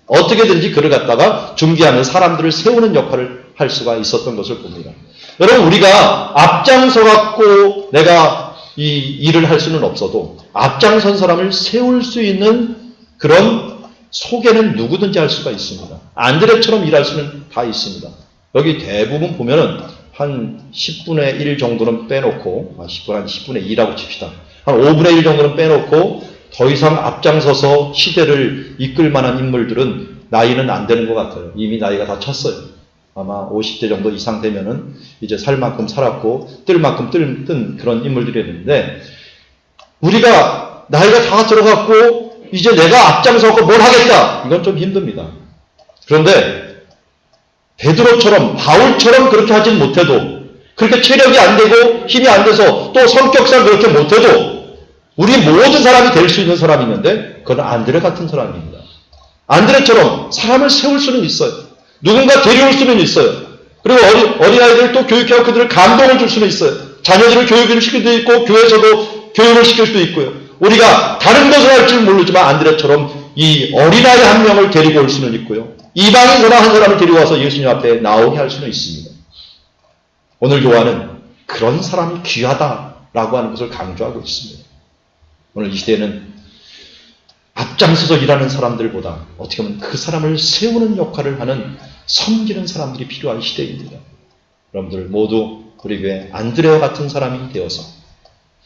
어떻게든지 그를 갖다가 중개하는 사람들을 세우는 역할을 할 수가 있었던 것을 봅니다. 여러분, 우리가 앞장서 갖고 내가 이 일을 할 수는 없어도 앞장선 사람을 세울 수 있는 그런 소개는 누구든지 할 수가 있습니다. 안드레처럼 일할 수는 다 있습니다. 여기 대부분 보면은 한 10분의 1 정도는 빼놓고, 한 10분의 2라고 칩시다. 한 5분의 1 정도는 빼놓고 더 이상 앞장서서 시대를 이끌 만한 인물들은 나이는 안 되는 것 같아요. 이미 나이가 다 찼어요. 아마 50대 정도 이상 되면은 이제 살 만큼 살았고 뜰 만큼 뜬 그런 인물들이었는데, 우리가 나이가 다 들어갔고 이제 내가 앞장서고 뭘 하겠다, 이건 좀 힘듭니다. 그런데 베드로처럼 바울처럼 그렇게 하진 못해도, 그렇게 체력이 안 되고 힘이 안 돼서 또 성격상 그렇게 못해도 우리 모든 사람이 될 수 있는 사람이 있는데 그건 안드레 같은 사람입니다. 안드레처럼 사람을 세울 수는 있어요. 누군가 데려올 수는 있어요. 그리고 어린아이들을 또 교육하고 그들을 감동을 줄 수는 있어요. 자녀들을 교육을 시킬 수도 있고 교회에서도 교육을 시킬 수도 있고요. 우리가 다른 것을 할 줄 모르지만 안드레처럼 이 어린아이 한 명을 데리고 올 수는 있고요. 이방인거나 한 사람을 데리고 와서 예수님 앞에 나오게 할 수는 있습니다. 오늘 요한은 그런 사람이 귀하다라고 하는 것을 강조하고 있습니다. 오늘 이 시대에는 앞장서서 일하는 사람들보다 어떻게 보면 그 사람을 세우는 역할을 하는 섬기는 사람들이 필요한 시대입니다. 여러분들 모두 우리 교회 안드레와 같은 사람이 되어서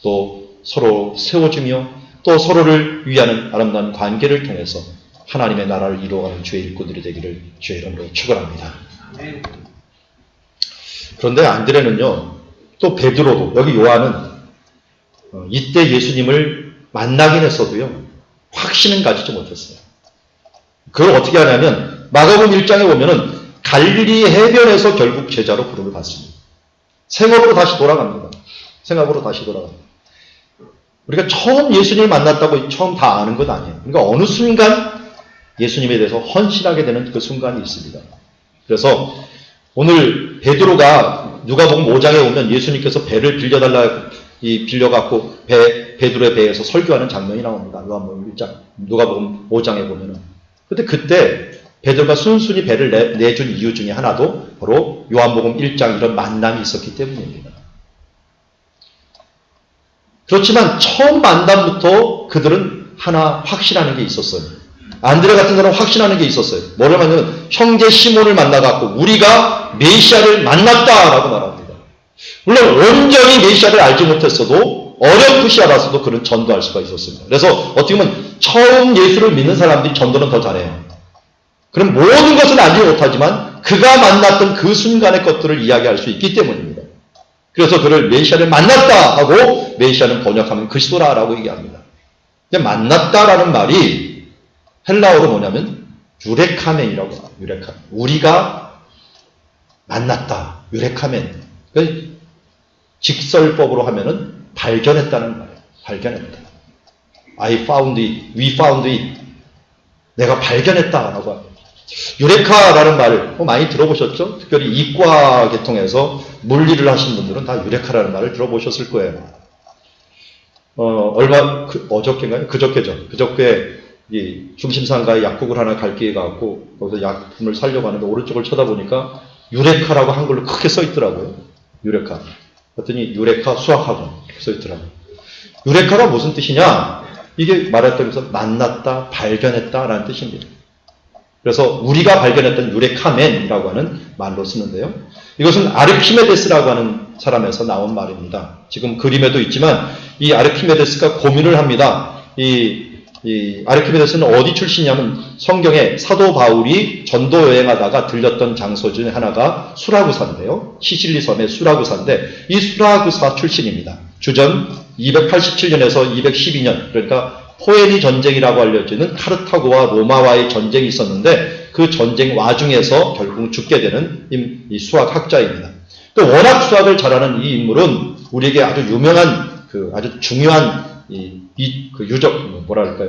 또 서로 세워주며 또 서로를 위하는 아름다운 관계를 통해서 하나님의 나라를 이루어가는 주의 일꾼들이 되기를 주의 이름으로 축원합니다. 그런데 안드레는요, 또 베드로도, 여기 요한은 이때 예수님을 만나긴 했어도요 확신은 가지지 못했어요. 그걸 어떻게 하냐면 마가복음 1장에 보면은 갈릴리 해변에서 결국 제자로 부름을 받습니다. 생업으로 다시 돌아갑니다. 생업으로 다시 돌아갑니다. 우리가 처음 예수님을 만났다고 처음 다 아는 것 아니에요. 그러니까 어느 순간 예수님에 대해서 헌신하게 되는 그 순간이 있습니다. 그래서 오늘 베드로가 누가복음 5장에 오면 예수님께서 배를 빌려갖고 베드로의 배에서 설교하는 장면이 나옵니다. 누가복음 5장에 보면은. 근데 그때 베드로가 순순히 배를 내준 이유 중에 하나도 바로 요한복음 1장 이런 만남이 있었기 때문입니다. 그렇지만 처음 만남부터 그들은 하나 확신하는 게 있었어요. 안드레 같은 사람은 확신하는 게 있었어요. 뭐냐면 형제 시몬을 만나갖고 우리가 메시아를 만났다라고 말합니다. 물론 온전히 메시아를 알지 못했어도 어렴풋이 알아서도 그는 전도할 수가 있었습니다. 그래서 어떻게 보면 처음 예수를 믿는 사람들이 전도는 더 잘해요. 그럼 모든 것은 알지 못하지만 그가 만났던 그 순간의 것들을 이야기할 수 있기 때문입니다. 그래서 그를 메시아를 만났다 하고 메시아는 번역하면 그리스도라라고 얘기합니다. 근데 만났다라는 말이 헬라어로 뭐냐면 유레카멘이라고 합니다. 유레카멘. 우리가 만났다. 유레카멘. 그러니까 직설법으로 하면은 발견했다는 말이에요. 발견했다. I found it. We found it. 내가 발견했다라고 합니다. 유레카라는 말을 많이 들어보셨죠? 특별히 이과 계통에서 물리를 하신 분들은 다 유레카라는 말을 들어보셨을 거예요. 어저께인가요? 그저께죠. 그저께 이 중심상가에 약국을 하나 갈 기회가 왔고 거기서 약품을 사려고 하는데 오른쪽을 쳐다보니까 유레카라고 한글로 크게 써 있더라고요. 유레카. 그랬더니 유레카 수학학원 써 있더라고요. 유레카가 무슨 뜻이냐? 이게 말했다면서 만났다, 발견했다라는 뜻입니다. 그래서 우리가 발견했던 유레카멘이라고 하는 말로 쓰는데요. 이것은 아르키메데스라고 하는 사람에서 나온 말입니다. 지금 그림에도 있지만 이 아르키메데스가 고민을 합니다. 이 이 아르키메데스는 어디 출신이냐면 성경에 사도 바울이 전도 여행하다가 들렸던 장소 중에 하나가 수라구사인데요. 시실리 섬의 수라구사인데 이 수라구사 출신입니다. 주전 287년에서 212년, 그러니까 포에니 전쟁이라고 알려지는 카르타고와 로마와의 전쟁이 있었는데 그 전쟁 와중에서 결국 죽게 되는 이 수학학자입니다. 또 워낙 수학을 잘하는 이 인물은 우리에게 아주 유명한 아주 중요한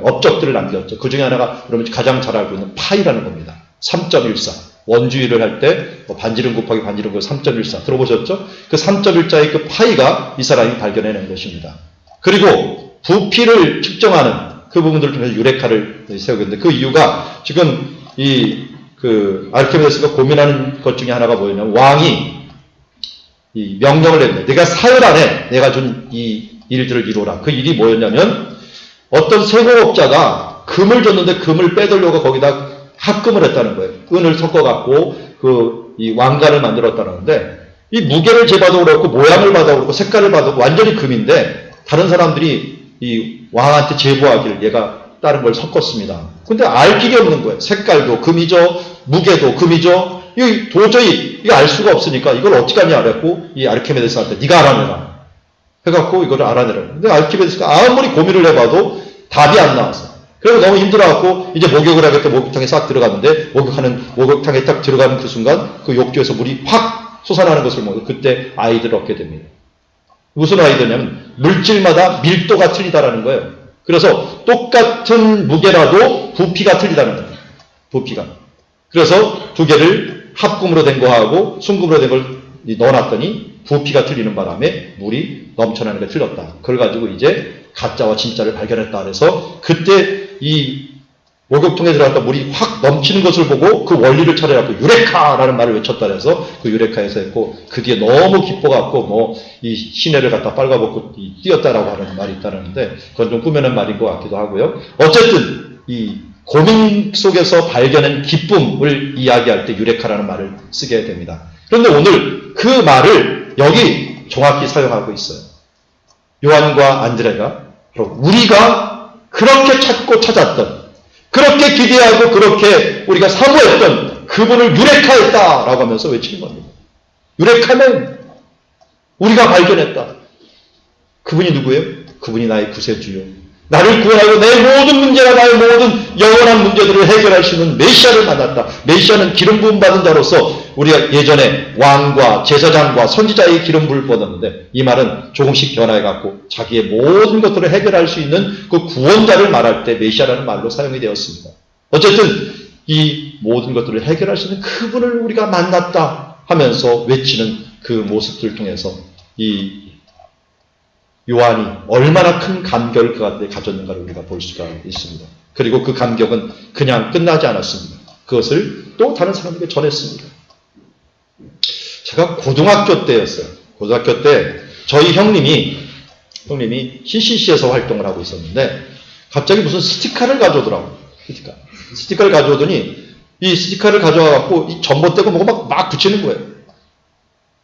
업적들을 남겼죠. 그 중에 하나가 여러분 가장 잘 알고 있는 파이라는 겁니다. 3.14. 원주의를 할 때 반지름 곱하기 반지름 곱하기 3.14 들어보셨죠? 그 3.1자의 그 파이가 이 사람이 발견해낸 것입니다. 그리고 부피를 측정하는 그 부분들을 통해서 유레카를 세우겠는데 그 이유가 지금 아르키메데스가 고민하는 것 중에 하나가 뭐였냐면 왕이 이 명령을 했는데 내가 사흘 안에 내가 준 이 일들을 이루라. 그 일이 뭐였냐면 어떤 세공업자가 금을 줬는데 금을 빼돌려고 거기다 합금을 했다는 거예요. 은을 섞어갖고 이 왕관을 만들었다는데 이 무게를 재봐도 그렇고 모양을 봐도 그렇고 색깔을 봐도 완전히 금인데 다른 사람들이 이 왕한테 제보하기를 얘가 다른 걸 섞었습니다. 근데 알 길이 없는 거예요. 색깔도 금이죠. 무게도 금이죠. 이 도저히 이거 알 수가 없으니까 이걸 어떻게 하냐 그랬고 이 아르키메데스한테 네가 알아내라. 해갖고 이거를 알아내라. 근데 아르키메데스가 아무리 고민을 해봐도 답이 안 나왔어. 그래서 너무 힘들어갖고 이제 목욕을 하겠다 목욕탕에 싹 들어갔는데 목욕탕에 딱 들어가는 그 순간 그 욕조에서 물이 확 솟아나는 것을 보고 그때 아이들을 얻게 됩니다. 무슨 아이들냐면 물질마다 밀도가 틀리다라는 거예요. 그래서 똑같은 무게라도 부피가 틀리다는 거예요. 부피가. 그래서 두 개를 합금으로 된 거하고 순금으로 된 걸 넣어놨더니 부피가 틀리는 바람에 물이 넘쳐나는 게 틀렸다. 그걸 가지고 이제 가짜와 진짜를 발견했다. 그래서 그때 이 목욕통에 들어갔다 물이 확 넘치는 것을 보고 그 원리를 찾아갖고 유레카라는 말을 외쳤다. 그래서 그 유레카에서 했고 그 뒤에 너무 기뻐갖고 이 시내를 갖다 빨가벗고 뛰었다라고 하는 말이 있다는데 그건 좀 꾸며낸 말인 것 같기도 하고요. 어쨌든 이 고민 속에서 발견한 기쁨을 이야기할 때 유레카라는 말을 쓰게 됩니다. 그런데 오늘 그 말을 여기 정확히 사용하고 있어요. 요한과 안드레가 우리가 그렇게 찾고 찾았던 그렇게 기대하고 그렇게 우리가 사모했던 그분을 유레카했다라고 하면서 외치는 겁니다. 유레카는 우리가 발견했다. 그분이 누구예요? 그분이 나의 구세주요. 나를 구원하고 내 모든 문제나 나의 모든 영원한 문제들을 해결할 수 있는 메시아를 만났다. 메시아는 기름 부음 받은 자로서 우리가 예전에 왕과 제사장과 선지자의 기름 부음을 받았는데 이 말은 조금씩 변화해갖고 자기의 모든 것들을 해결할 수 있는 그 구원자를 말할 때 메시아라는 말로 사용이 되었습니다. 어쨌든 이 모든 것들을 해결할 수 있는 그분을 우리가 만났다 하면서 외치는 그 모습들을 통해서 이 요한이 얼마나 큰 감격을 그 가운데 가졌는가를 우리가 볼 수가 있습니다. 그리고 그 감격은 그냥 끝나지 않았습니다. 그것을 또 다른 사람에게 전했습니다. 제가 고등학교 때였어요. 고등학교 때 저희 형님이 CCC에서 활동을 하고 있었는데 갑자기 무슨 스티커를 가져오더라고요. 스티커를 가져오더니 이 스티커를 가져와갖고 이 전봇대고 뭐고 막 붙이는 거예요.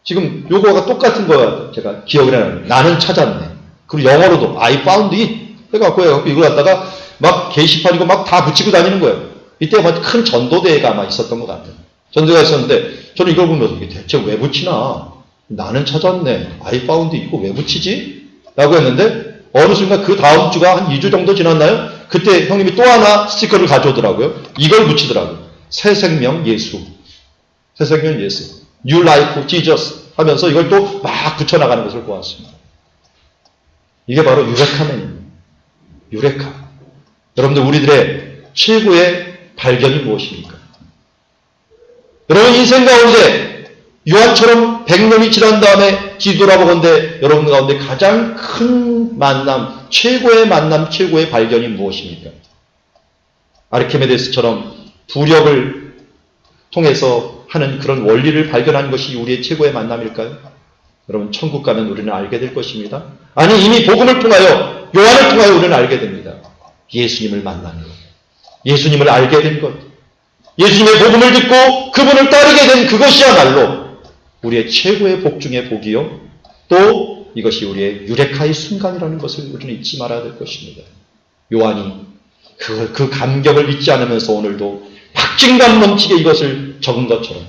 지금 요거가 똑같은 거야. 제가 기억을 해놨는데 나는 찾았네. 그리고 영어로도 I found it 해갖고 이걸 갖다가 막 게시판이고 막 다 붙이고 다니는 거예요. 이때 아마 큰 전도대회가 아마 있었던 것 같아요. 전도회가 있었는데 저는 이걸 보면서 이게 대체 왜 붙이나? 나는 찾았네. I found it 이거 왜 붙이지? 라고 했는데 어느 순간 그 다음 주가 한 2주 정도 지났나요? 그때 형님이 또 하나 스티커를 가져오더라고요. 이걸 붙이더라고요. 새 생명 예수. 새 생명 예수. New Life Jesus 하면서 이걸 또 막 붙여나가는 것을 보았습니다. 이게 바로 유레카맨입니다. 유레카. 여러분들 우리들의 최고의 발견이 무엇입니까? 여러분 인생 가운데 요한처럼 100년이 지난 다음에 뒤돌아보건대 여러분 가운데 가장 큰 만남, 최고의 발견이 무엇입니까? 아르키메데스처럼 부력을 통해서 하는 그런 원리를 발견한 것이 우리의 최고의 만남일까요? 여러분 천국 가면 우리는 알게 될 것입니다. 아니 이미 복음을 통하여 요한을 통하여 우리는 알게 됩니다. 예수님을 만나는 것. 예수님을 알게 된 것. 예수님의 복음을 듣고 그분을 따르게 된 그것이야말로 우리의 최고의 복 중의 복이요. 또 이것이 우리의 유레카의 순간이라는 것을 우리는 잊지 말아야 될 것입니다. 요한이 그 감격을 잊지 않으면서 오늘도 박진감 넘치게 이것을 적은 것처럼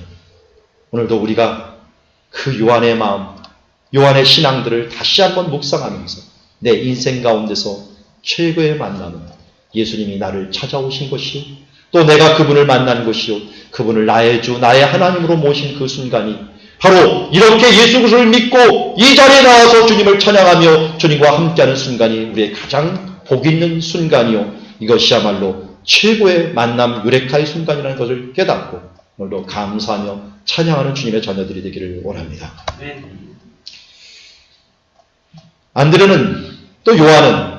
오늘도 우리가 그 요한의 마음, 요한의 신앙들을 다시 한번 묵상하면서 내 인생 가운데서 최고의 만남은 예수님이 나를 찾아오신 것이요, 또 내가 그분을 만난 것이요, 그분을 나의 주, 나의 하나님으로 모신 그 순간이 바로 이렇게 예수 그리스도를 믿고 이 자리에 나와서 주님을 찬양하며 주님과 함께하는 순간이 우리의 가장 복 있는 순간이요, 이것이야말로 최고의 만남 유레카의 순간이라는 것을 깨닫고 오늘도 감사하며 찬양하는 주님의 자녀들이 되기를 원합니다. 안드레는 또 요한은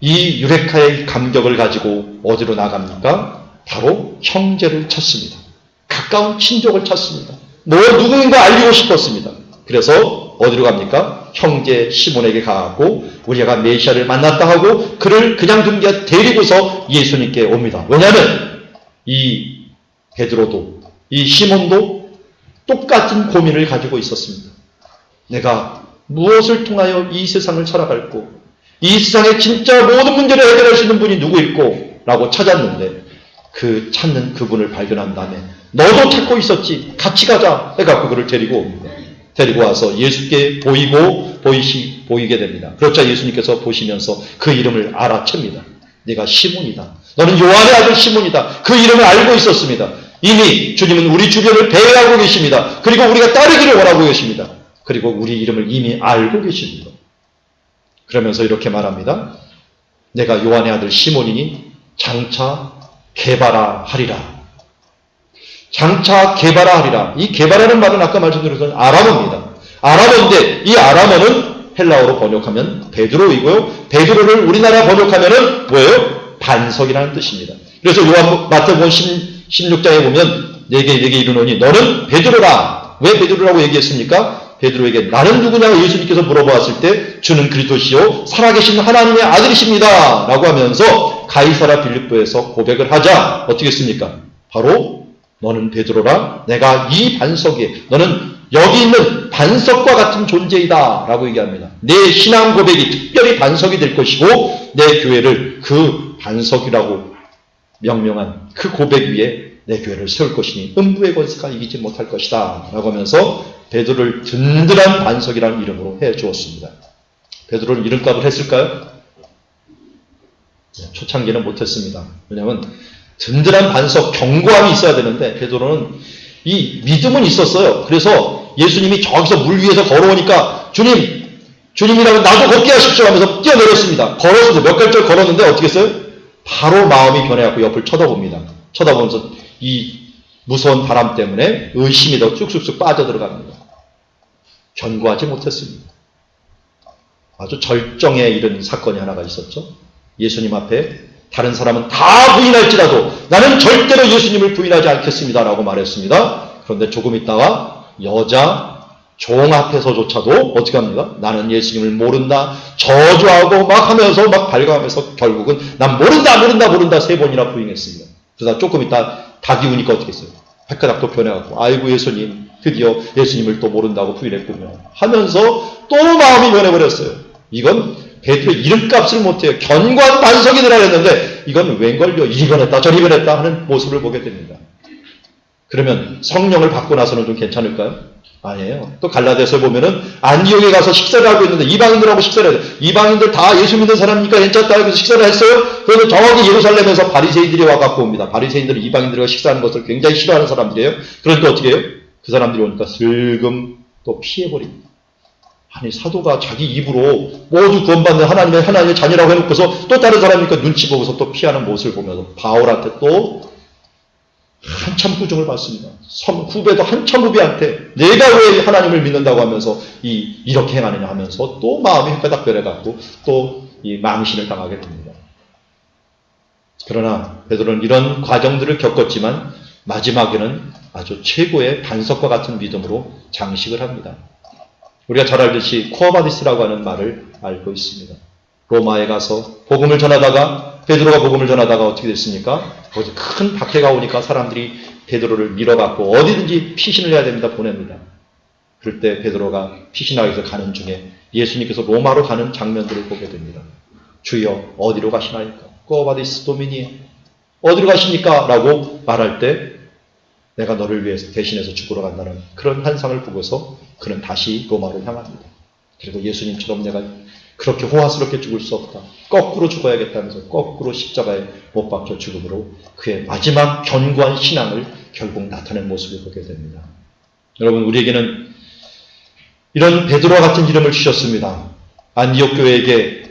이 유레카의 감격을 가지고 어디로 나갑니까? 바로 형제를 찾습니다. 가까운 친족을 찾습니다. 누구인가 알리고 싶었습니다. 그래서 어디로 갑니까? 형제 시몬에게 가고 우리가 메시아를 만났다 하고 그를 그냥 둔 게 데리고서 예수님께 옵니다. 왜냐하면 이 베드로도 이 시몬도 똑같은 고민을 가지고 있었습니다. 내가 무엇을 통하여 이 세상을 살아갈고 이 세상의 진짜 모든 문제를 해결할 수 있는 분이 누구 있고 라고 찾았는데 그 찾는 그분을 발견한 다음에 너도 찾고 있었지, 같이 가자 해갖고 그를 데리고 옵니다. 데리고 와서 예수께 보이게 됩니다. 그렇자 예수님께서 보시면서 그 이름을 알아챕니다. 네가 시몬이다. 너는 요한의 아들 시몬이다. 그 이름을 알고 있었습니다. 이미 주님은 우리 주변을 배회하고 계십니다. 그리고 우리가 따르기를 원하고 계십니다. 그리고 우리 이름을 이미 알고 계십니다. 그러면서 이렇게 말합니다. 내가 요한의 아들 시몬이니 장차 게바라 하리라. 장차 게바라 하리라. 이 게바라는 말은 아까 말씀드린 것은 아람어입니다. 아람어인데 이 아람어는 헬라어로 번역하면 베드로이고요. 베드로를 우리나라 번역하면은 뭐예요? 반석이라는 뜻입니다. 그래서 마태복음 16장에 보면 내게 이르노니 너는 베드로라. 왜 베드로라고 얘기했습니까? 베드로에게 나는 누구냐고 예수님께서 물어보았을 때 주는 그리스도시요 살아계신 하나님의 아들이십니다 라고 하면서 가이사라 빌립보에서 고백을 하자 어떻게 했습니까? 바로 너는 베드로라. 내가 이 반석에 너는 여기 있는 반석과 같은 존재이다 라고 얘기합니다. 내 신앙 고백이 특별히 반석이 될 것이고 내 교회를 그 반석이라고 명명한 그 고백 위에 내 교회를 세울 것이니 음부의 권세가 이기지 못할 것이다 라고 하면서 베드로를 든든한 반석이라는 이름으로 해주었습니다. 베드로는 이름값을 했을까요? 초창기는 못했습니다. 왜냐하면 든든한 반석, 견고함이 있어야 되는데 베드로는 이 믿음은 있었어요. 그래서 예수님이 저기서 물 위에서 걸어오니까 주님이라면 나도 걷게 하십시오 하면서 뛰어내렸습니다. 걸었는데 몇 갈절 걸었는데 어떻게 했어요? 바로 마음이 변해갖고 옆을 쳐다봅니다. 쳐다보면서 이 무서운 바람 때문에 의심이 더 쑥쑥쑥 빠져들어갑니다. 견고하지 못했습니다. 아주 절정에 이른 사건이 하나가 있었죠. 예수님 앞에 다른 사람은 다 부인할지라도 나는 절대로 예수님을 부인하지 않겠습니다 라고 말했습니다. 그런데 조금 있다가 여자 종 앞에서조차도 어떻게 합니까? 나는 예수님을 모른다 저주하고 막 하면서 막 발광하면서 결국은 난 모른다 3번이나 부인했습니다. 그러다 조금 있다 닭이 우니까 어떻게 했어요? 헷가닥도 변해갖고 아이고 예수님 드디어 예수님을 또 모른다고 부인했군요 하면서 또 마음이 변해버렸어요. 이건 베드로의 이름값을 못해요. 견고한 반석이 되라 했는데 이건 웬걸요 이리 변했다 저리 변했다 하는 모습을 보게 됩니다. 그러면 성령을 받고 나서는 좀 괜찮을까요? 아니에요. 또 갈라디아서에 보면은 안디옥에 가서 식사를 하고 있는데 이방인들하고 식사를 해요. 이방인들 다 예수 믿는 사람이니까 괜찮다 해서 식사를 했어요. 그래서 저기 예루살렘에서 바리새인들이 와갖고 옵니다. 바리새인들은 이방인들과 식사하는 것을 굉장히 싫어하는 사람들이에요. 그러니까 어떻게 해요? 그 사람들이 오니까 슬금 또 피해버립니다. 아니 사도가 자기 입으로 모두 구원받는 하나님의 자녀라고 해놓고서 또 다른 사람이니까 눈치 보고서 또 피하는 모습을 보면서 바울한테 또 한참 구정을 받습니다. 후배도 한참 후배한테 내가 왜 하나님을 믿는다고 하면서 이렇게 행하느냐 하면서 또 마음이 헷가닥 변해갖고 또 이 망신을 당하게 됩니다. 그러나 베드로는 이런 과정들을 겪었지만 마지막에는 아주 최고의 반석과 같은 믿음으로 장식을 합니다. 우리가 잘 알듯이 코어바디스라고 하는 말을 알고 있습니다. 로마에 가서 복음을 전하다가 베드로가 복음을 전하다가 어떻게 됐습니까? 거기서 큰 박해가 오니까 사람들이 베드로를 밀어갖고 어디든지 피신을 해야 됩니다. 보냅니다. 그럴 때 베드로가 피신하기 위해서 가는 중에 예수님께서 로마로 가는 장면들을 보게 됩니다. 주여 어디로 가시나이까? 꼬바디스 도미니 어디로 가십니까? 라고 말할 때 내가 너를 위해서 대신해서 죽으러 간다는 그런 환상을 보고서 그는 다시 로마로 향합니다. 그리고 예수님처럼 내가 그렇게 호화스럽게 죽을 수 없다. 거꾸로 죽어야겠다면서 거꾸로 십자가에 못 박혀 죽음으로 그의 마지막 견고한 신앙을 결국 나타낸 모습을 보게 됩니다. 여러분, 우리에게는 이런 베드로와 같은 이름을 주셨습니다. 안디옥 교회에게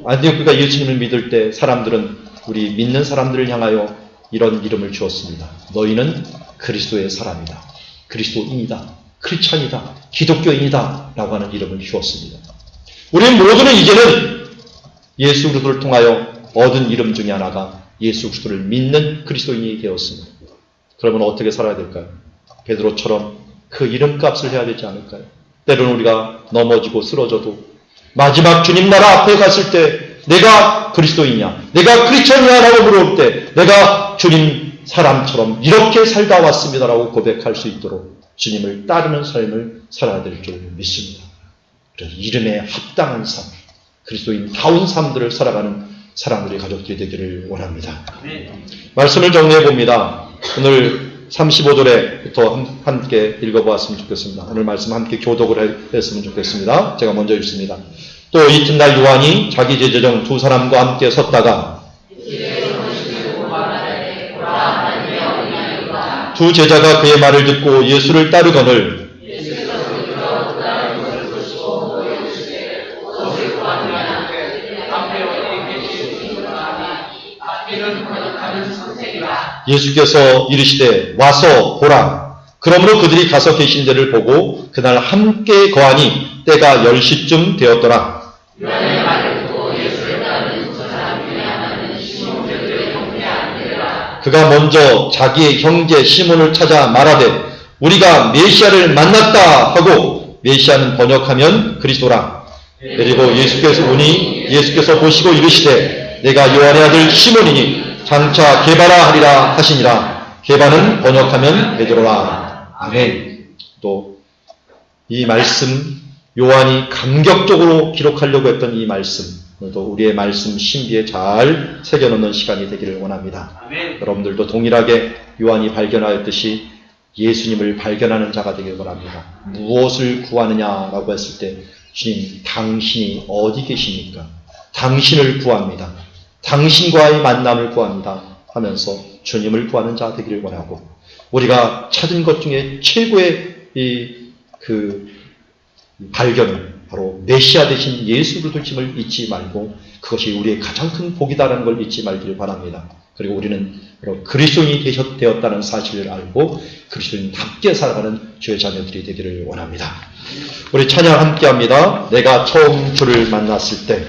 안디옥 교회가 예수님을 믿을 때 사람들은 우리 믿는 사람들을 향하여 이런 이름을 주었습니다. 너희는 그리스도의 사람이다. 그리스도인이다. 크리스찬이다. 기독교인이다. 라고 하는 이름을 주었습니다. 우리는 모두는 이제는 예수 그리스도를 통하여 얻은 이름 중에 하나가 예수 그리스도를 믿는 그리스도인이 되었습니다. 그러면 어떻게 살아야 될까요? 베드로처럼 그 이름값을 해야 되지 않을까요? 때로는 우리가 넘어지고 쓰러져도 마지막 주님 나라 앞에 갔을 때 내가 그리스도이냐, 내가 크리스천이냐 라고 물어볼 때 내가 주님 사람처럼 이렇게 살다 왔습니다라고 고백할 수 있도록 주님을 따르는 삶을 살아야 될 줄 믿습니다. 그래서 이름에 합당한 삶, 그리스도인다운 삶들을 살아가는 사람들의 가족들이 되기를 원합니다. 말씀을 정리해 봅니다. 오늘 35절에부터 함께 읽어보았으면 좋겠습니다. 오늘 말씀 함께 교독을 했으면 좋겠습니다. 제가 먼저 읽습니다. 또 이튿날 요한이 자기 제자 중 두 사람과 함께 섰다가 두 제자가 그의 말을 듣고 예수를 따르거늘 예수께서 이르시되 와서 보라. 그러므로 그들이 가서 계신 데를 보고 그날 함께 거하니 때가 10시쯤 되었더라. 그가 먼저 자기의 형제 시몬을 찾아 말하되 우리가 메시아를 만났다 하고, 메시아는 번역하면 그리스도라. 그리고 예수께서 오니 예수께서 보시고 이르시되 내가 요한의 아들 시몬이니 장차 게바라 하리라 하시니라. 게바는 번역하면 베드로라. 아멘. 또 이 말씀, 요한이 감격적으로 기록하려고 했던 이 말씀, 또 우리의 말씀 신비에 잘 새겨놓는 시간이 되기를 원합니다. 아멘. 여러분들도 동일하게 요한이 발견하였듯이 예수님을 발견하는 자가 되기를 원합니다. 무엇을 구하느냐라고 했을 때 주님, 당신이 어디 계십니까? 당신을 구합니다. 당신과의 만남을 구합니다 하면서 주님을 구하는 자 되기를 원하고, 우리가 찾은 것 중에 최고의 발견은 바로 메시아 되신 예수 그리스도심을 잊지 말고 그것이 우리의 가장 큰 복이다라는 걸 잊지 말기를 바랍니다. 그리고 우리는 바로 그리스도인이 되었다는 사실을 알고 그리스도인답게 살아가는 주의 자녀들이 되기를 원합니다. 우리 찬양 함께 합니다. 내가 처음 주를 만났을 때.